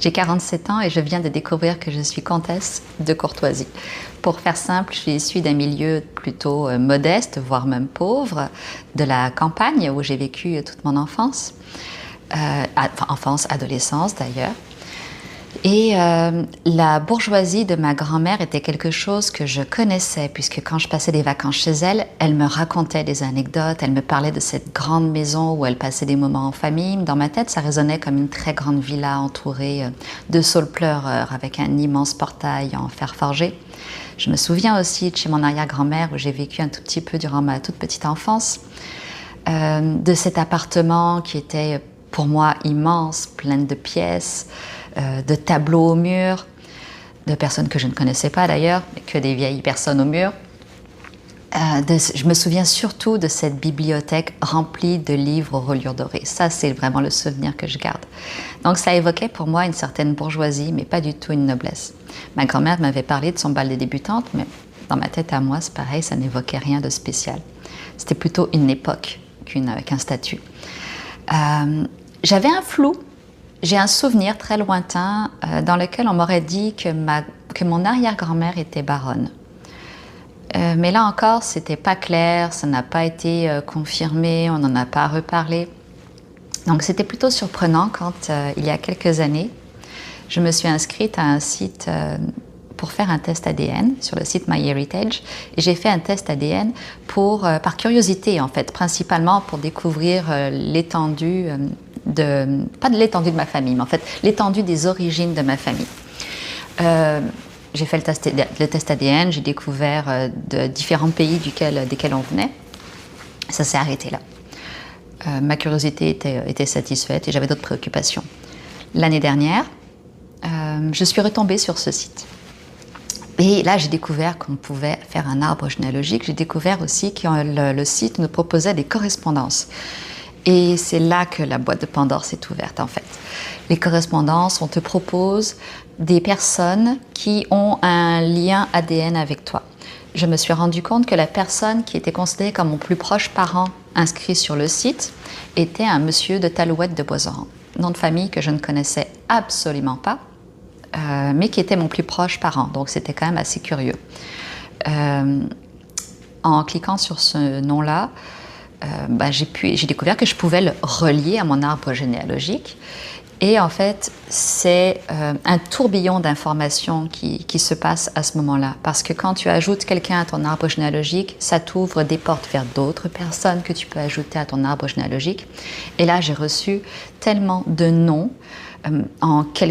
J'ai 47 ans et je viens de découvrir que je suis comtesse de Courtoisie. Pour faire simple, je suis issue d'un milieu plutôt modeste, voire même pauvre, de la campagne où j'ai vécu toute mon enfance, adolescence d'ailleurs. Et la bourgeoisie de ma grand-mère était quelque chose que je connaissais, puisque quand je passais des vacances chez elle, elle me racontait des anecdotes, elle me parlait de cette grande maison où elle passait des moments en famille. Dans ma tête, ça résonnait comme une très grande villa entourée de saules pleureurs, avec un immense portail en fer forgé. Je me souviens aussi de chez mon arrière-grand-mère, où j'ai vécu un tout petit peu durant ma toute petite enfance, de cet appartement qui était pour moi immense, plein de pièces, de tableaux au mur, de personnes que je ne connaissais pas d'ailleurs, mais que des vieilles personnes au mur. Je me souviens surtout de cette bibliothèque remplie de livres aux reliures dorées. Ça, c'est vraiment le souvenir que je garde. Donc ça évoquait pour moi une certaine bourgeoisie, mais pas du tout une noblesse. Ma grand-mère m'avait parlé de son bal des débutantes, mais dans ma tête à moi, c'est pareil, ça n'évoquait rien de spécial. C'était plutôt une époque qu'un statut. J'avais un flou. J'ai un souvenir très lointain dans lequel on m'aurait dit que mon arrière-grand-mère était baronne. Mais là encore, c'était pas clair, ça n'a pas été confirmé, on n'en a pas reparlé. Donc c'était plutôt surprenant quand, il y a quelques années, je me suis inscrite à un site pour faire un test ADN sur le site MyHeritage. Et j'ai fait un test ADN par curiosité, en fait, principalement pour découvrir l'étendue pas de l'étendue de ma famille, mais en fait l'étendue des origines de ma famille. J'ai fait le test ADN, j'ai découvert de différents pays desquels on venait. Ça s'est arrêté là. Ma curiosité était satisfaite et j'avais d'autres préoccupations. L'année dernière, je suis retombée sur ce site. Et là, j'ai découvert qu'on pouvait faire un arbre généalogique. J'ai découvert aussi que le site nous proposait des correspondances. Et c'est là que la boîte de Pandore s'est ouverte, en fait. Les correspondances, on te propose des personnes qui ont un lien ADN avec toi. Je me suis rendu compte que la personne qui était considérée comme mon plus proche parent inscrit sur le site était un monsieur de Talouette de Boiseran. Nom de famille que je ne connaissais absolument pas, mais qui était mon plus proche parent. Donc c'était quand même assez curieux. En cliquant sur ce nom-là, j'ai découvert que je pouvais le relier à mon arbre généalogique. Et en fait, c'est un tourbillon d'informations qui se passe à ce moment-là. Parce que quand tu ajoutes quelqu'un à ton arbre généalogique, ça t'ouvre des portes vers d'autres personnes que tu peux ajouter à ton arbre généalogique. Et là, j'ai reçu tellement de noms en quelques